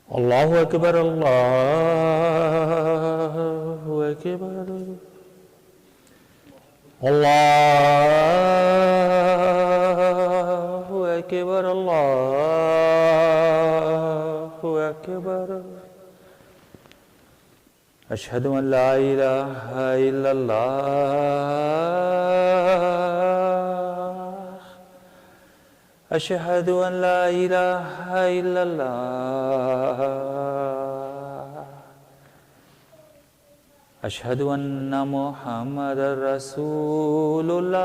Allahu Akbar, Allahu Akbar, Allahu Akbar, Allahu Akbar. Ashhadu an la ilaha illallah. Ashhadu an la ilaha illallah. Ashhadu anna Muhammadar Rasulullah.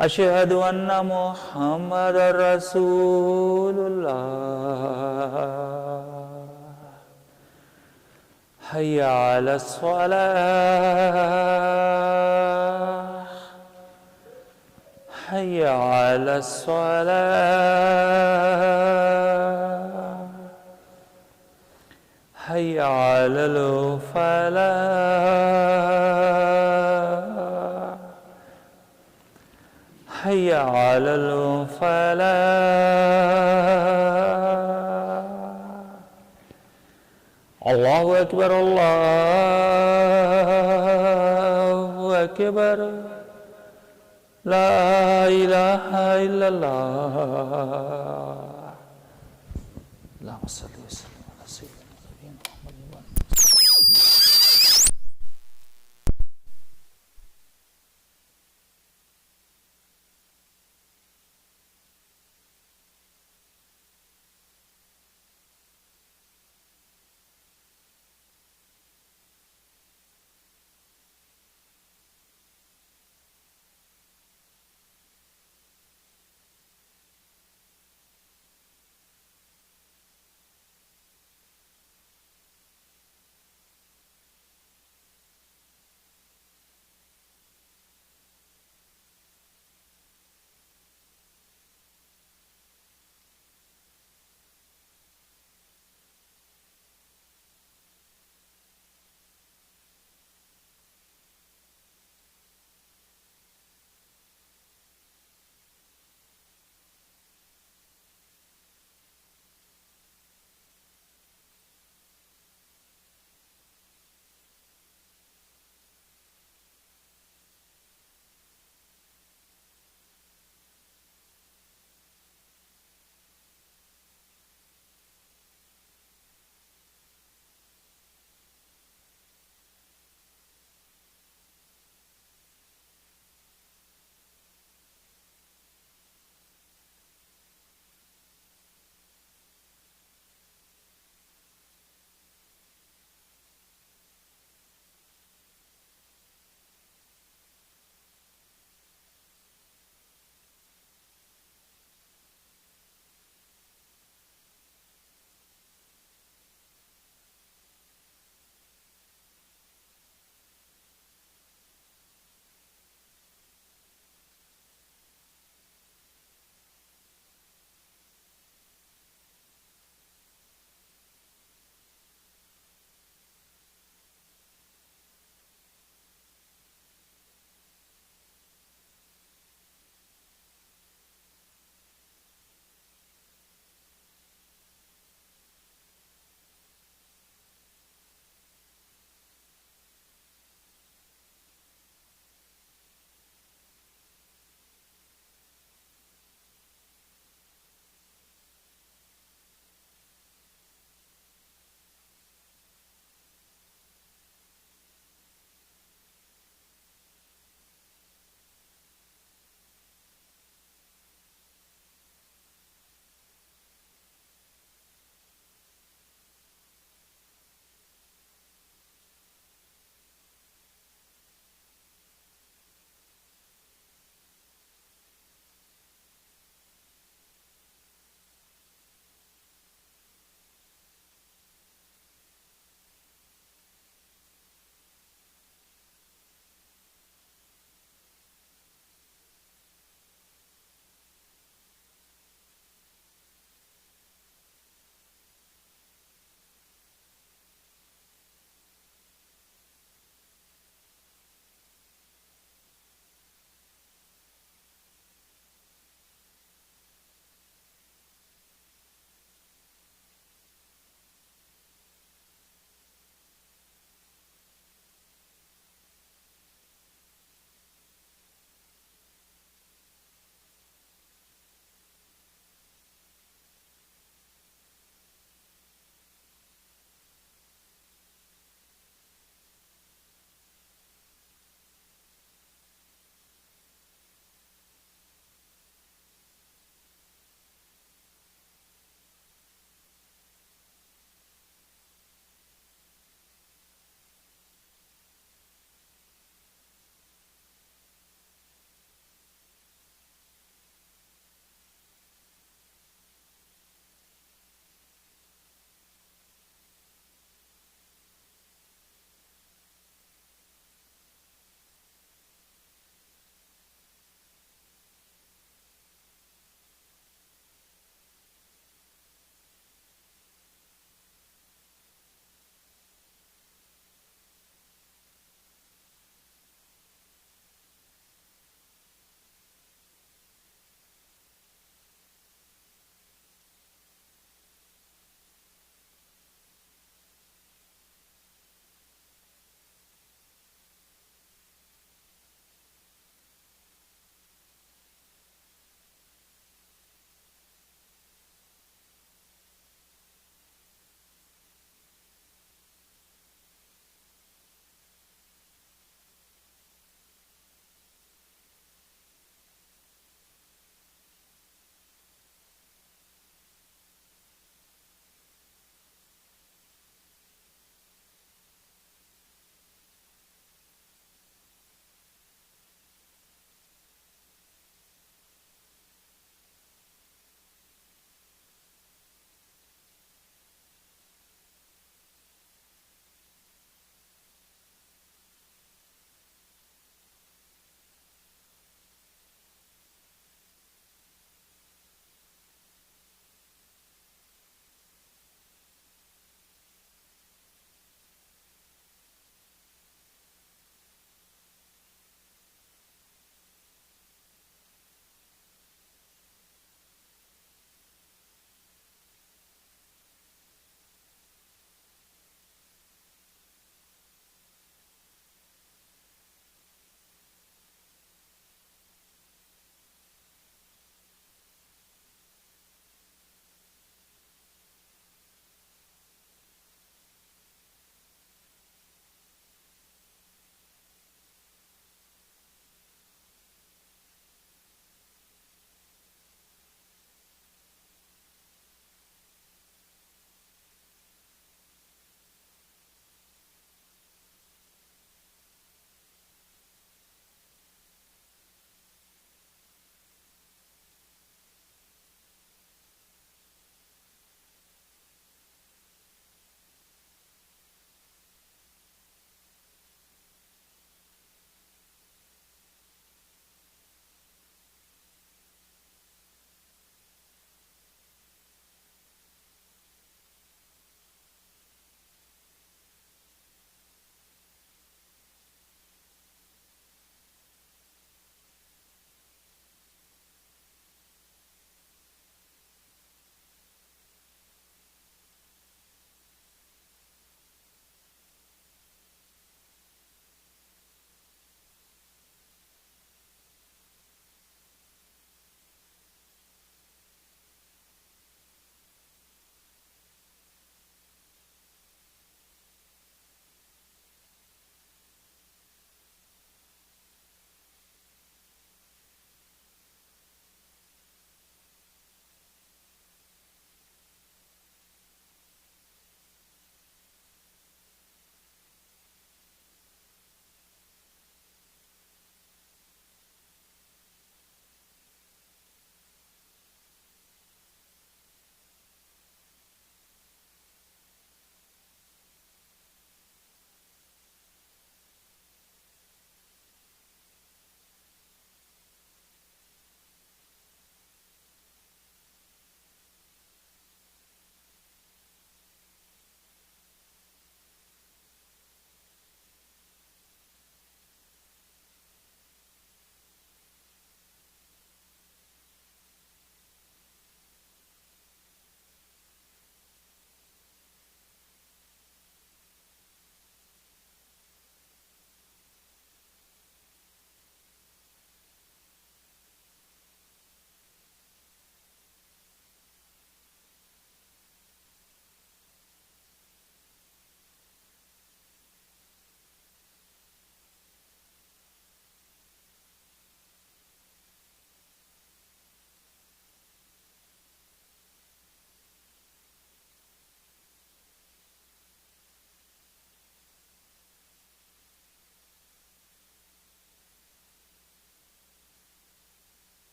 Ashhadu anna Muhammadar Rasulullah. Hayya 'alas shalah. Hayya 'alas shalah. Hayya 'alal falah. Hayya 'alal falah. Allahu Akbar, Allahu Akbar. La ilaha illallah. Allahumma salli wa sallim ala sayyidina Muhammad.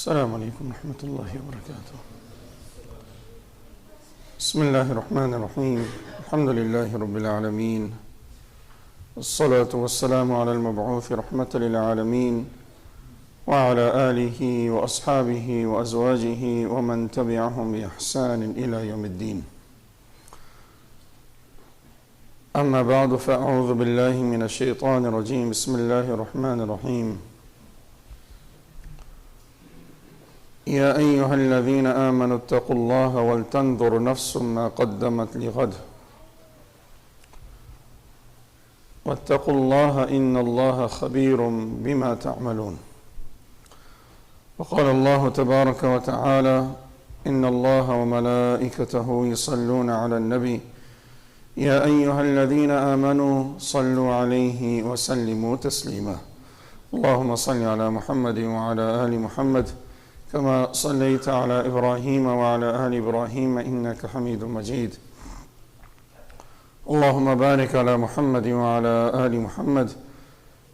السلام عليكم ورحمة الله وبركاته. بسم الله الرحمن الرحيم. الحمد لله رب العالمين، والصلاة والسلام على المبعوث رحمة للعالمين وعلى آله وأصحابه وأزواجه ومن تبعهم بإحسان إلى يوم الدين. أما بعد، فأعوذ بالله من الشيطان الرجيم. بسم الله الرحمن الرحيم. يا أيها الذين آمنوا اتقوا الله ولتنظر نفس ما قدمت لغد واتقوا الله إن الله خبير بما تعملون. وقال الله تبارك وتعالى: إن الله وملائكته يصلون على النبي يا أيها الذين آمنوا صلوا عليه وسلموا تسليما. اللهم صل على محمد وعلى آل محمد كما صليت على إبراهيم وعلى آل إبراهيم إنك حميد مجيد. اللهم بارك على محمد وعلى آل محمد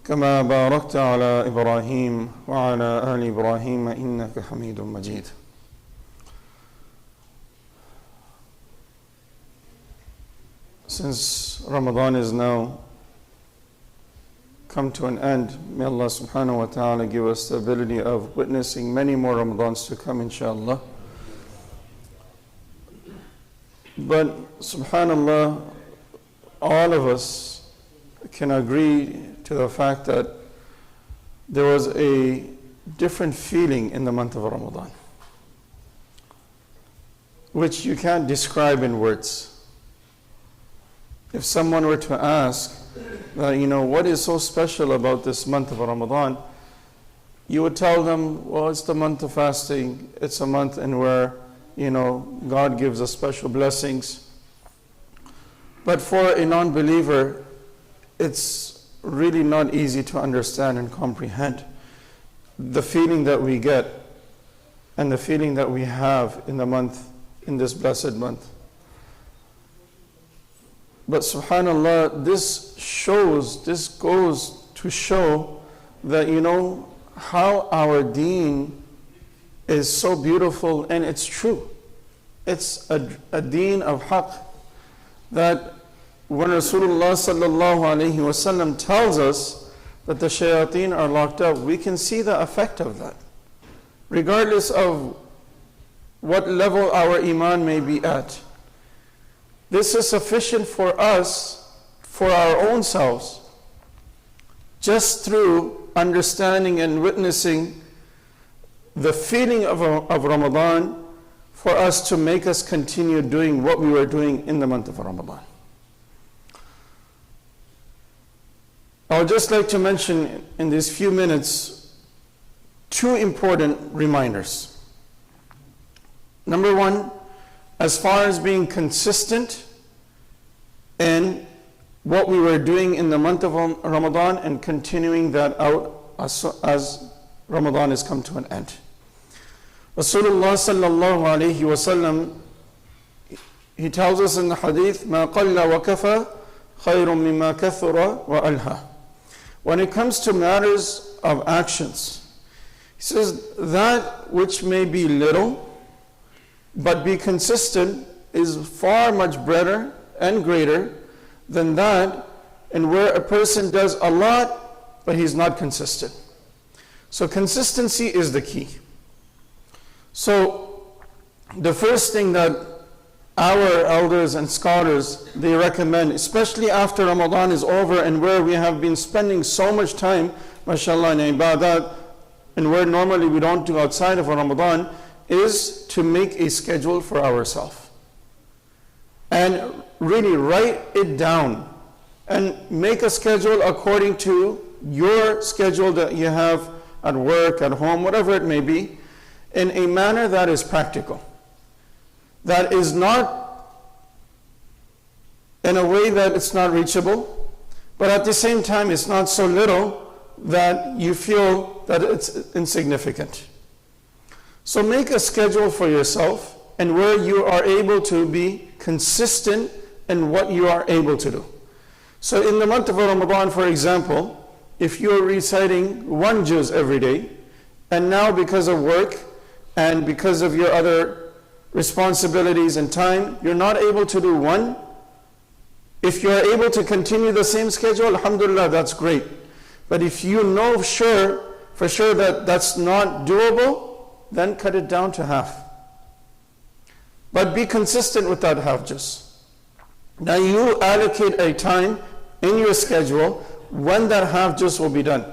كما باركت على إبراهيم وعلى آل إبراهيم إنك حميد مجيد. Since Ramadan is now come to an end, may Allah subhanahu wa ta'ala give us the ability of witnessing many more Ramadans to come, inshallah. But subhanallah, all of us can agree to the fact that there was a different feeling in the month of Ramadan, which you can't describe in words. If someone were to ask, what is so special about this month of Ramadan, you would tell them, well, it's the month of fasting. It's a month in where, God gives us special blessings. But for a non-believer, it's really not easy to understand and comprehend the feeling that we get and the feeling that we have in this blessed month. But subhanallah, this goes to show that, how our deen is so beautiful, and it's true. It's a deen of haqq, that when Rasulullah sallallahu alayhi wasallam tells us that the shayateen are locked up, we can see the effect of that. Regardless of what level our iman may be at. This is sufficient for us, for our own selves, just through understanding and witnessing the feeling of Ramadan, for us to make us continue doing what we were doing in the month of Ramadan. I would just like to mention in these few minutes 2 important reminders. Number 1, as far as being consistent in what we were doing in the month of Ramadan and continuing that out as Ramadan has come to an end. Rasulullah sallallahu alayhi wasallam, he tells us in the hadith, مَا قَلَّ وَكَفَى خَيْرٌ مِمَّا كَثُرَ وَأَلْهَى. When it comes to matters of actions, he says that which may be little but be consistent is far much better and greater than that and where a person does a lot but he's not consistent. So consistency is the key. So the first thing that our elders and scholars, they recommend, especially after Ramadan is over and where we have been spending so much time, mashallah, in ibadat, and where normally we don't do outside of Ramadan, is to make a schedule for ourselves. And really write it down and make a schedule according to your schedule that you have at work, at home, whatever it may be, in a manner that is practical. That is not in a way that it's not reachable, but at the same time it's not so little that you feel that it's insignificant. So make a schedule for yourself and where you are able to be consistent in what you are able to do. So in the month of Ramadan, for example, if you're reciting 1 juz every day, and now because of work and because of your other responsibilities and time, you're not able to do one. If you're able to continue the same schedule, alhamdulillah, that's great. But if you know for sure that that's not doable, then cut it down to half. But be consistent with that half juz. Now you allocate a time in your schedule when that half juz will be done.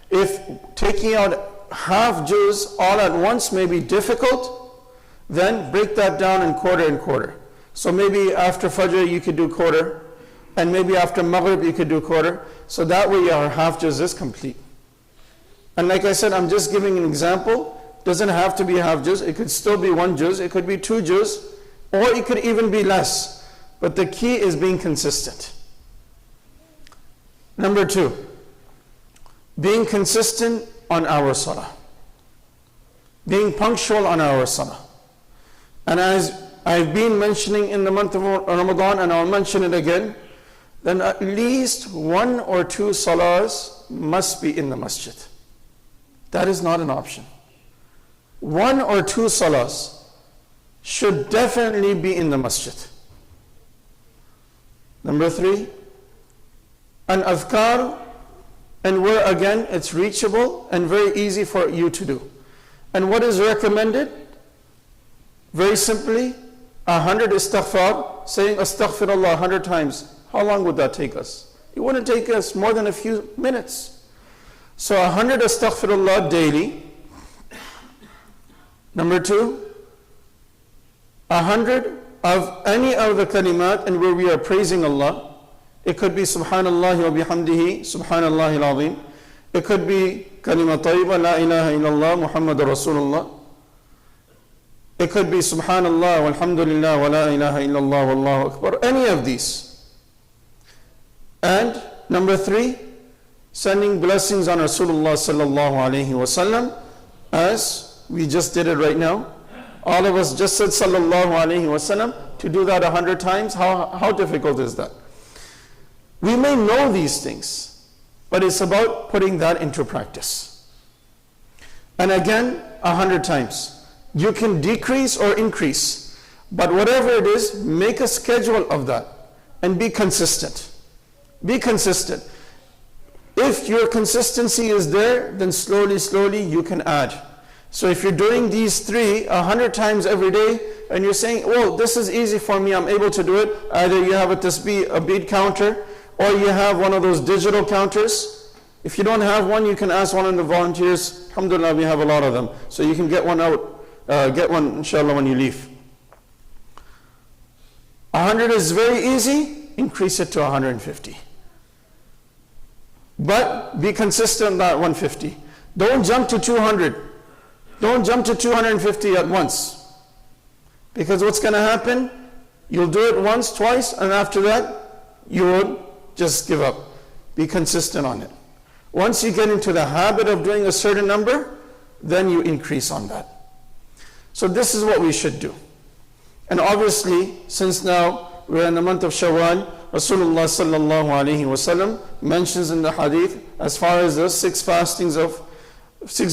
If taking out half juz all at once may be difficult, then break that down in quarter. So maybe after Fajr you could do quarter, and maybe after Maghrib you could do quarter. So that way your half juz is complete. And like I said, I'm just giving an example. Doesn't have to be half juz. It could still be 1 juz. It could be 2 juz. Or it could even be less. But the key is being consistent. Number 2, being consistent on our salah. Being punctual on our salah. And as I've been mentioning in the month of Ramadan, and I'll mention it again, then at least 1 or 2 salahs must be in the masjid. That is not an option. 1 or 2 salahs should definitely be in the masjid. Number 3, an adhkar, and where again it's reachable and very easy for you to do. And what is recommended? Very simply, 100 istighfar, saying astaghfirullah 100 times. How long would that take us? It wouldn't take us more than a few minutes. So 100 astaghfirullah daily. Number 2, 100 of any of the kalimat and where we are praising Allah. It could be subhanallah wa bihamdihi, subhanallah al-azim. It could be kalimat tayyiba, la ilaha illallah, Muhammadur Rasulullah. It could be subhanallah, walhamdulillah, wa la ilaha illallah, wallahu akbar. Any of these. And number 3, sending blessings on Rasulullah sallallahu alayhi wasallam, as we just did it right now. All of us just said sallallahu alayhi wasallam. To do that 100 times, how difficult is that? We may know these things, but it's about putting that into practice. And again, 100 times. You can decrease or increase, but whatever it is, make a schedule of that and be consistent. Be consistent. If your consistency is there, then slowly you can add. So if you're doing these 3 100 times every day, and you're saying, oh, this is easy for me, I'm able to do it. Either you have a tasbih, a bead counter, or you have one of those digital counters. If you don't have one, you can ask one of the volunteers. Alhamdulillah, we have a lot of them. So you can get one out, get one inshallah when you leave. 100 is very easy, increase it to 150. But be consistent at 150. Don't jump to 200. Don't jump to 250 at once. Because what's going to happen? You'll do it once, twice, and after that, you will just give up. Be consistent on it. Once you get into the habit of doing a certain number, then you increase on that. So this is what we should do. And obviously, since now we're in the month of Shawwal, Rasulullah sallallahu alaihi wasallam mentions in the hadith, as far as the 6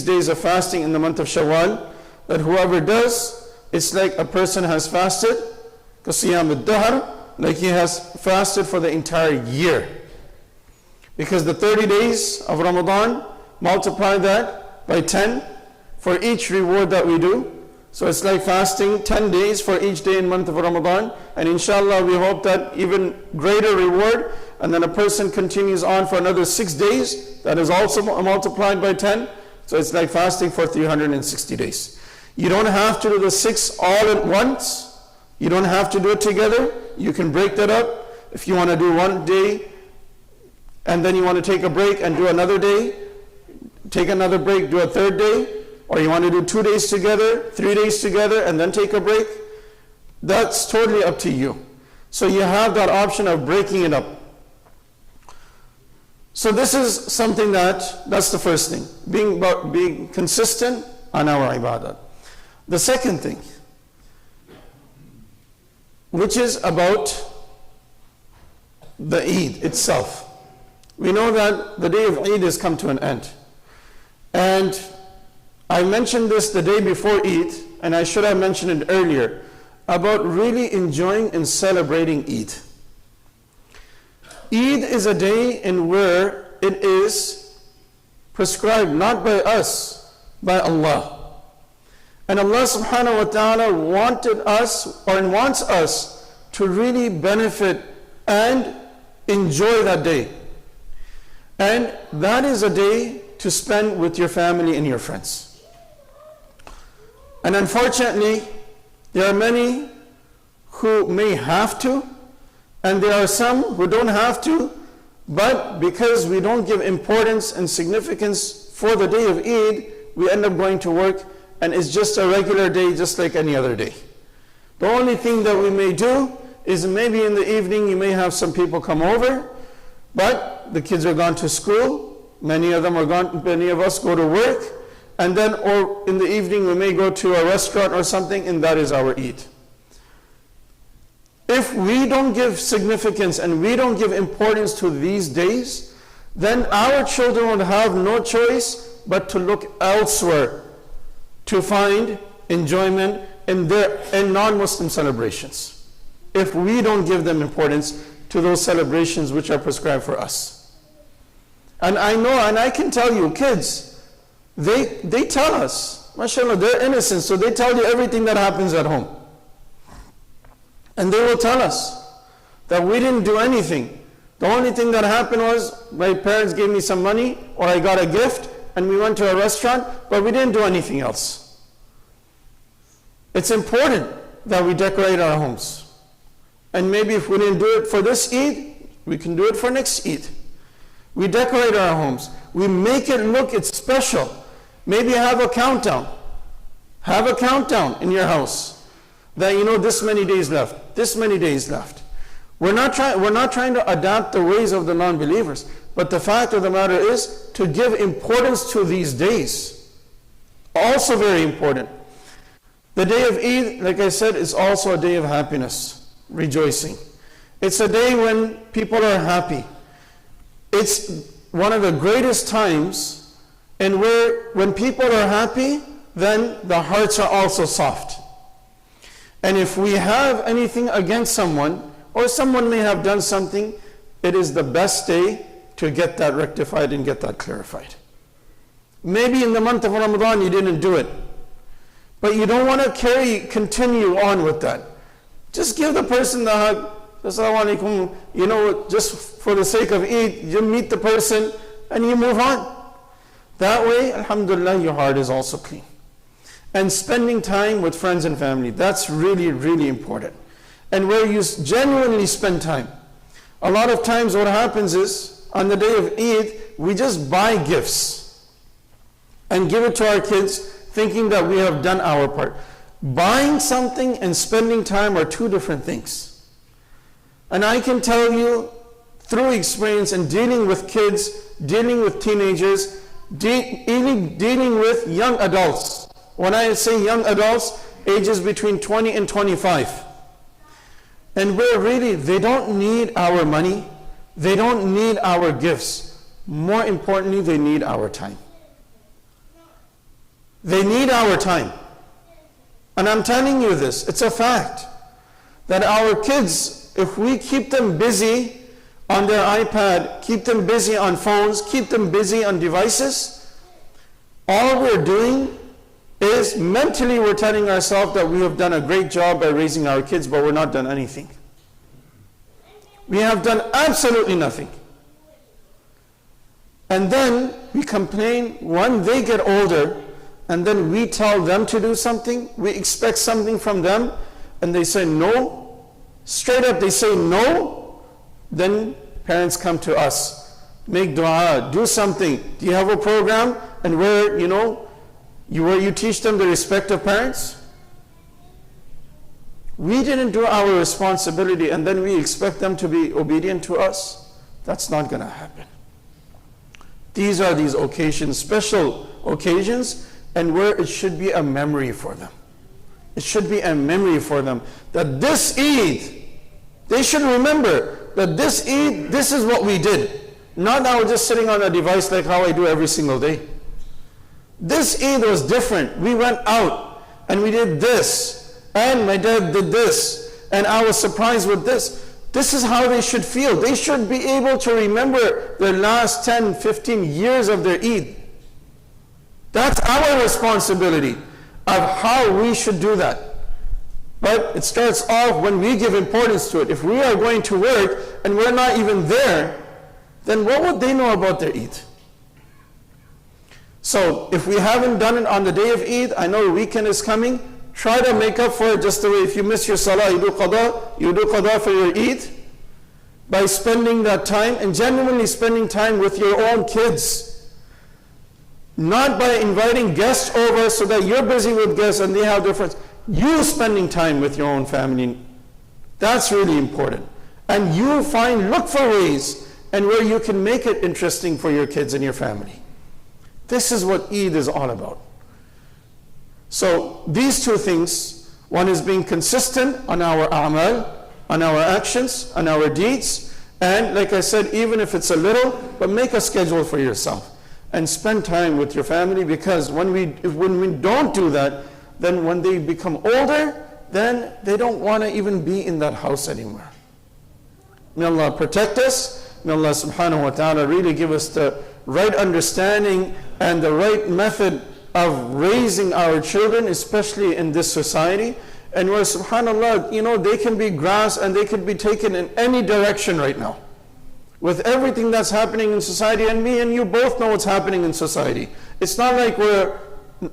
days of fasting in the month of Shawwal, that whoever does, it's like a person has fasted, kasiyam al-dahr, like he has fasted for the entire year. Because the 30 days of Ramadan, multiply that by 10 for each reward that we do. So it's like fasting 10 days for each day in month of Ramadan. And inshallah, we hope that even greater reward. And then a person continues on for another 6 days. That is also multiplied by 10. So it's like fasting for 360 days. You don't have to do the 6 all at once. You don't have to do it together. You can break that up. If you want to do 1 day, and then you want to take a break and do another day, take another break, do a 3rd day, or you want to do 2 days together, 3 days together, and then take a break, that's totally up to you. So you have that option of breaking it up. So this is something that's the first thing, being consistent on our ibadah. The second thing, which is about the Eid itself. We know that the day of Eid has come to an end. And I mentioned this the day before Eid, and I should have mentioned it earlier, about really enjoying and celebrating Eid. Eid is a day in where it is prescribed not by us, by Allah. And Allah subhanahu wa ta'ala wanted us, or wants us, to really benefit and enjoy that day. And that is a day to spend with your family and your friends. And unfortunately, there are many who may have to, and there are some who don't have to, but because we don't give importance and significance for the day of Eid, we end up going to work, and it's just a regular day just like any other day. The only thing that we may do is maybe in the evening you may have some people come over, but the kids are gone to school, many of us go to work, and then or in the evening we may go to a restaurant or something, and that is our Eid. If we don't give significance and we don't give importance to these days, then our children would have no choice but to look elsewhere to find enjoyment in non-Muslim celebrations, if we don't give them importance to those celebrations which are prescribed for us. And I know, and I can tell you, kids, they tell us, mashallah, they're innocent, so they tell you everything that happens at home. And they will tell us that we didn't do anything. The only thing that happened was my parents gave me some money, or I got a gift, and we went to a restaurant, but we didn't do anything else. It's important that we decorate our homes. And maybe if we didn't do it for this Eid, we can do it for next Eid. We decorate our homes. We make it look, it's special. Maybe have a countdown. Have a countdown in your house. That you know this many days left, this many days left. We're not trying to adapt the ways of the non-believers, but the fact of the matter is to give importance to these days. Also very important. The day of Eid, like I said, is also a day of happiness, rejoicing. It's a day when people are happy. It's one of the greatest times in where when people are happy, then the hearts are also soft. And if we have anything against someone, or someone may have done something, it is the best day to get that rectified and get that clarified. Maybe in the month of Ramadan you didn't do it, but you don't want to continue on with that. Just give the person the hug. Assalamu alaikum. You know, just for the sake of Eid, you meet the person and you move on. That way, alhamdulillah, your heart is also clean. And spending time with friends and family, that's really, really important. And where you genuinely spend time. A lot of times what happens is, on the day of Eid, we just buy gifts and give it to our kids, thinking that we have done our part. Buying something and spending time are two different things. And I can tell you, through experience and dealing with kids, dealing with teenagers, dealing with young adults. When I say young adults, ages between 20 and 25. And where really, they don't need our money, they don't need our gifts. More importantly, they need our time. They need our time. And I'm telling you this, it's a fact, that our kids, if we keep them busy on their iPad, keep them busy on phones, keep them busy on devices, all we're doing is mentally we're telling ourselves that we have done a great job by raising our kids, but we're not done anything. We have done absolutely nothing. And then we complain when they get older, and then we tell them to do something, we expect something from them, and they say no. Straight up they say no. Then parents come to us, make dua, do something. Do you have a program? And where, where you teach them the respect of parents? We didn't do our responsibility and then we expect them to be obedient to us. That's not going to happen. These are these occasions, special occasions, and where it should be a memory for them. It should be a memory for them that this Eid, they should remember that this Eid, this is what we did. Not now just sitting on a device like how I do every single day. This Eid was different. We went out and we did this, and my dad did this, and I was surprised with this. This is how they should feel. They should be able to remember their last 10, 15 years of their Eid. That's our responsibility of how we should do that. But it starts off when we give importance to it. If we are going to work and we're not even there, then what would they know about their Eid? So if we haven't done it on the day of Eid, I know the weekend is coming, try to make up for it just the way if you miss your salah, you do qada for your Eid by spending that time and genuinely spending time with your own kids. Not by inviting guests over so that you're busy with guests and they have their friends. You spending time with your own family, that's really important. And you look for ways and where you can make it interesting for your kids and your family. This is what Eid is all about. So these two things, one is being consistent on our a'mal, on our actions, on our deeds, and like I said, even if it's a little, but make a schedule for yourself and spend time with your family, because when we don't do that, then when they become older, then they don't want to even be in that house anymore. May Allah protect us. May Allah subhanahu wa ta'ala really give us the right understanding and the right method of raising our children, especially in this society. And where subhanAllah, they can be grasped and they could be taken in any direction right now. With everything that's happening in society, and me and you both know what's happening in society. It's not like we're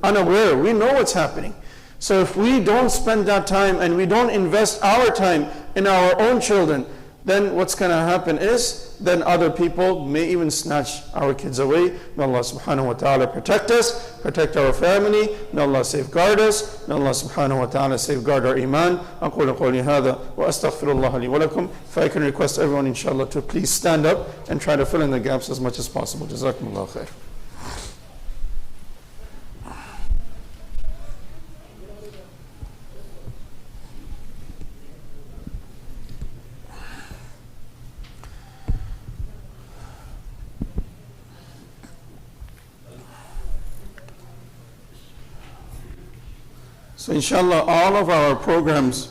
unaware, we know what's happening. So if we don't spend that time and we don't invest our time in our own children, then what's going to happen is, then other people may even snatch our kids away. May Allah subhanahu wa ta'ala protect us, protect our family. May Allah safeguard us. May Allah subhanahu wa ta'ala safeguard our iman. أقول قولي هذا وأستغفر الله لي ولكم. If I can request everyone inshallah to please stand up and try to fill in the gaps as much as possible. جزاكم الله خير. So inshallah, all of our programs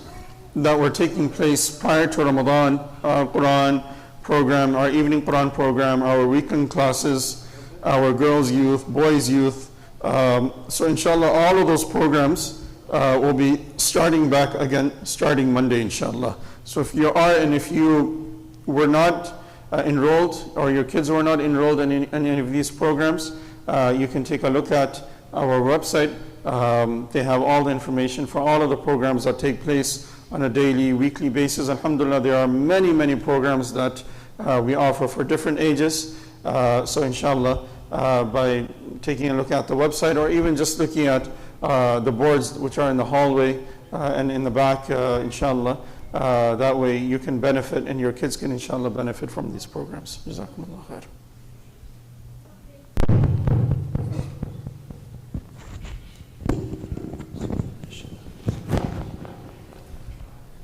that were taking place prior to Ramadan, our Quran program, our evening Quran program, our weekend classes, our girls' youth, boys' youth, so inshallah, all of those programs will be starting back again, starting Monday, inshallah. So if you are, and if you were not enrolled, or your kids were not enrolled in any of these programs, you can take a look at our website. They have all the information for all of the programs that take place on a daily, weekly basis. Alhamdulillah, there are many, many programs that we offer for different ages. So inshallah, by taking a look at the website, or even just looking at the boards which are in the hallway and in the back, inshallah, that way you can benefit and your kids can inshallah benefit from these programs. Jazakumullah khair.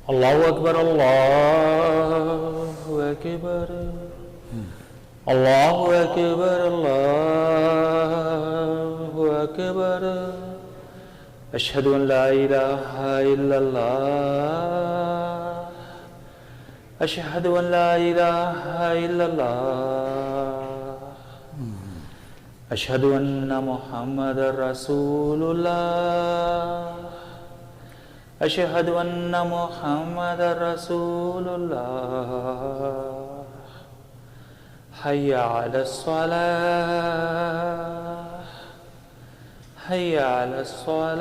Allahu Akbar, Allahu Akbar, Allahu Akbar, Allahu Akbar. Ashhadu an la ilaha illallah, Ashhadu an la ilaha illallah, Ashhadu anna Muhammadar Rasulullah, أشهد أن محمد رسول الله. حي على الصلاة، حي على الصلاة،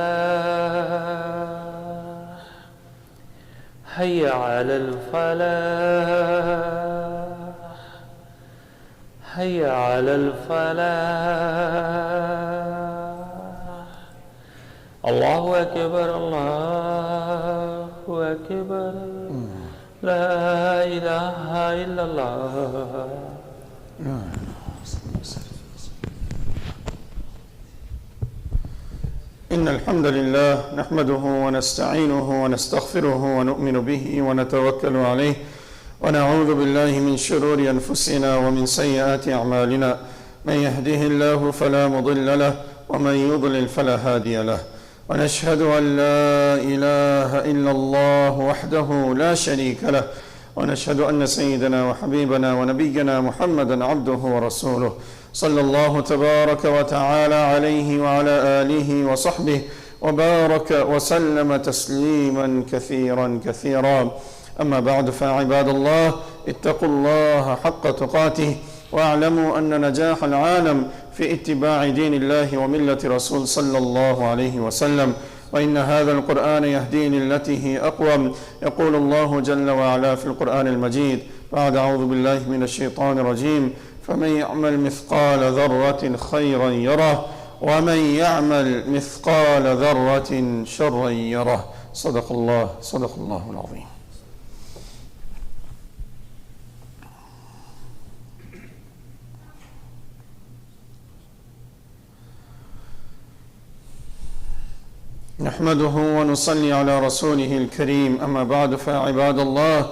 حي على الفلاح، حي على الفلاح. الله أكبر، الله أكبر، لا إله إلا الله. إن الحمد لله نحمده ونستعينه ونستغفره ونؤمن به ونتوكل عليه ونعوذ بالله من شرور أنفسنا ومن سيئات أعمالنا. من يهده الله فلا مضل له ومن يضلل فلا هادي له، ونشهد أن لا إله إلا الله وحده لا شريك له، ونشهد أن سيدنا وحبيبنا ونبينا محمدا عبده ورسوله، صلى الله تبارك وتعالى عليه وعلى آله وصحبه وبارك وسلم تسليما كثيرا كثيرا. أما بعد، فعباد الله، اتقوا الله حق تقاته، واعلموا أن نجاح العالم في اتباع دين الله وملة رسول صلى الله عليه وسلم، وإن هذا القرآن يهدي للتي هي أقوم. يقول الله جل وعلا في القرآن المجيد بعد أعوذ بالله من الشيطان الرجيم: فمن يعمل مثقال ذرة خيرا يره، ومن يعمل مثقال ذرة شرا يره. صدق الله العظيم. نحمده ونصلي على رسوله الكريم. أما بعد، فعباد الله،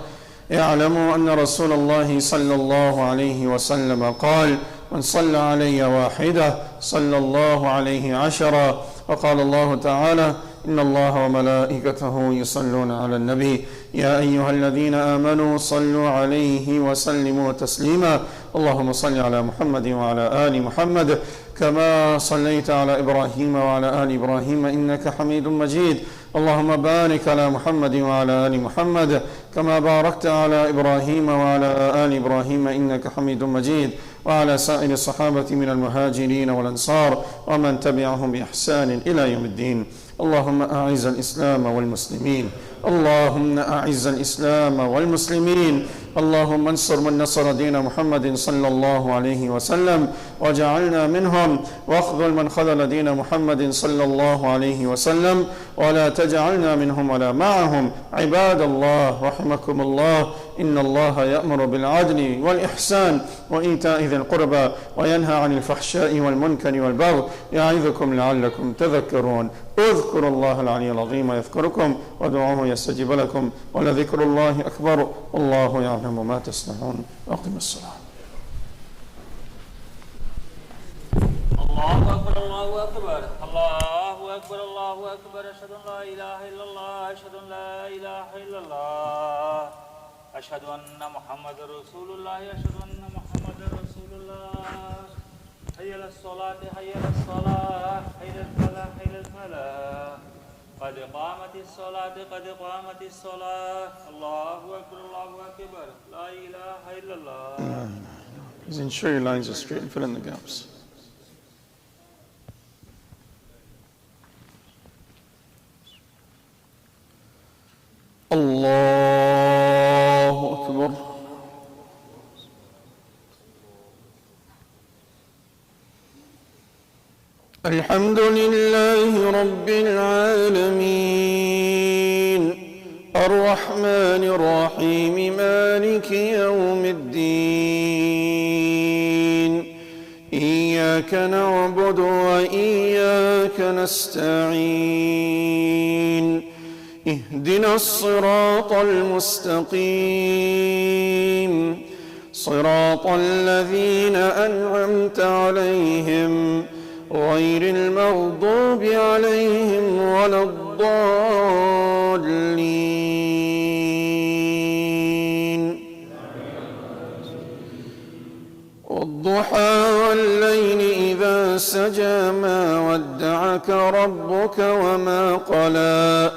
اعلموا أن رسول الله صلى الله عليه وسلم قال: من صلى علي واحدة صلى الله عليه عشرا. وقال الله تعالى: إن الله وملائكته يصلون على النبي يا أيها الذين آمنوا صلوا عليه وسلموا تسليما. اللهم صل على محمد وعلى آل محمد كما صليت على إبراهيم وعلى آل إبراهيم إنك حميد مجيد. اللهم بارك على محمد وعلى آل محمد كما باركت على إبراهيم وعلى آل إبراهيم إنك حميد مجيد، وعلى سائر الصحابة من المهاجرين والأنصار ومن تبعهم بإحسان إلى يوم الدين. اللهم أعز الإسلام والمسلمين، اللهم أعز الإسلام والمسلمين، اللهم انصر من نصر دين محمد صلى الله عليه وسلم وجعلنا منهم، واخذل من خذل دين محمد صلى الله عليه وسلم ولا تجعلنا منهم ولا معهم. عباد الله رحمكم الله، إن الله يأمر بالعدل والإحسان وإيتاء ذي القربى وينهى عن الفحشاء والمنكر والبغي يعظكم لعلكم تذكرون. اذكروا الله العلي العظيم يذكركم، وادعوه يستجب لكم، ولذكر الله أكبر، والله يعلم ما تصنعون. أقم الصلاة. الله أكبر الله أكبر الله أكبر الله أكبر. أشهد أن لا إله إلا الله أشهد أن لا إله إلا الله أشهد أن محمد رسول الله أشهد أن محمد رسول الله. حي على الصلاة حي على الصلاة حي على الفلاح حي على الفلاح. قد قامت الصلاة قد قامت الصلاة. الله أكبر الله أكبر. لا إله إلا الله. Please ensure your lines are straight and fill in the gaps. الله أكبر. الحمد لله رب العالمين، الرحمن الرحيم، مالك يوم الدين. إياك نعبد وإياك نستعين. اهدنا الصراط المستقيم، صراط الذين أنعمت عليهم غير المغضوب عليهم ولا الضالين. والضحى والليل إذا سجى ما ودعك ربك وما قلى،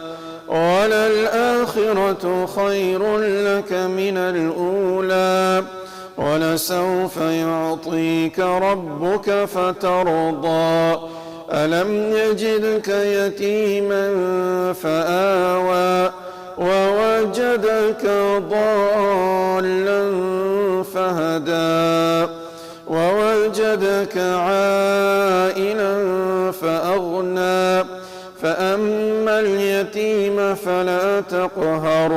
وللآخرة خير لك من الأولى، ولسوف يعطيك ربك فترضى. ألم يجدك يتيما فآوى، ووجدك ضالا فهدى، ووجدك عائلا فأغنى. فأما اليتيم فلا تقهر،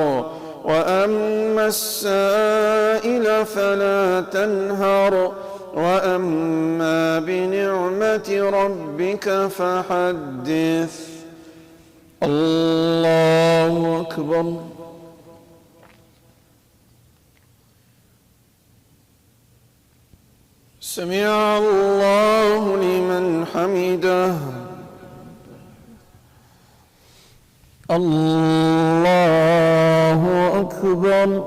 وأما السائل فلا تنهر، وأما بنعمة ربك فحدث. الله أكبر. سمع الله لمن حمده. الله أكبر.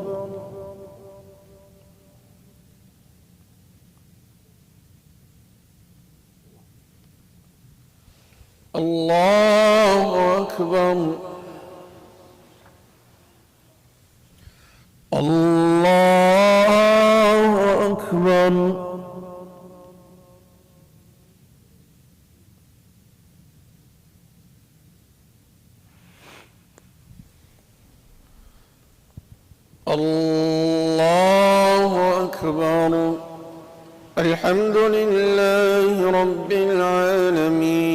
الله أكبر. الله أكبر. الله أكبر. الحمد لله رب العالمين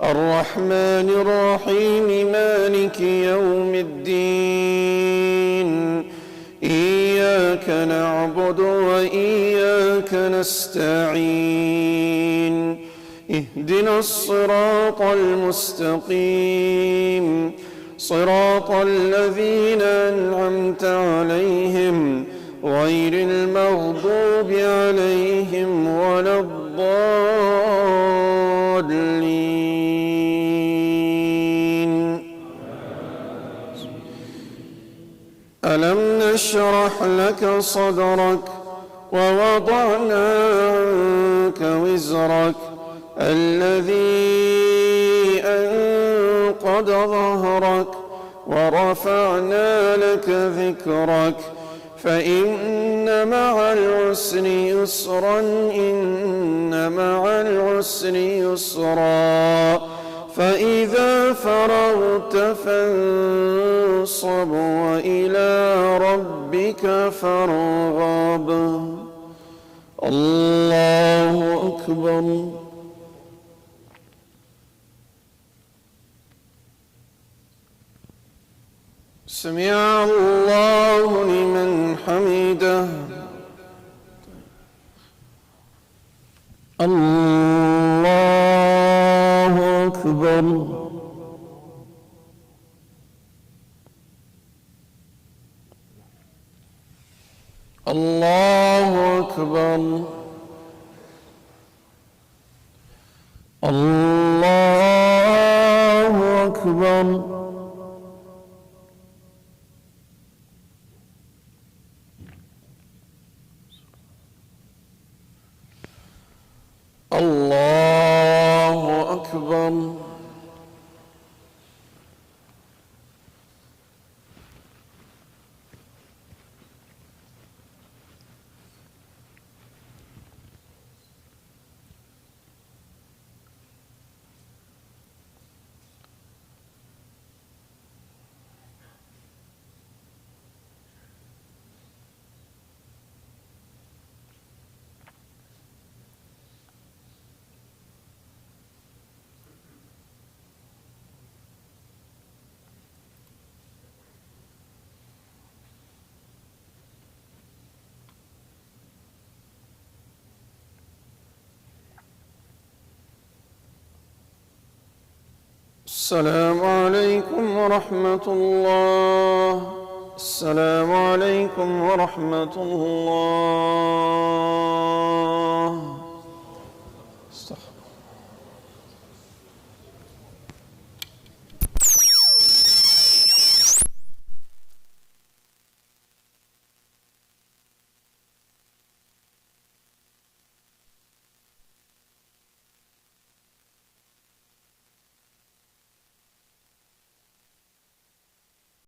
الرحمن الرحيم مالك يوم الدين إياك نعبد وإياك نستعين اهدنا الصراط المستقيم صراط الذين أنعمت عليهم غير المغضوب عليهم ولا الضالين. ألم نشرح لك صدرك ووضعنا عنك وزرك الذي أنقض ظهرك ورفعنا لك ذكرك فإن مع العسر يسرا إن مع العسر يسرا فإذا فرغت فانصب وإلى ربك فارغب. الله أكبر. سمع الله لمن حمده. الله أكبر. الله أكبر. الله أكبر. الله أكبر. السلام عليكم ورحمة الله. السلام عليكم ورحمة الله.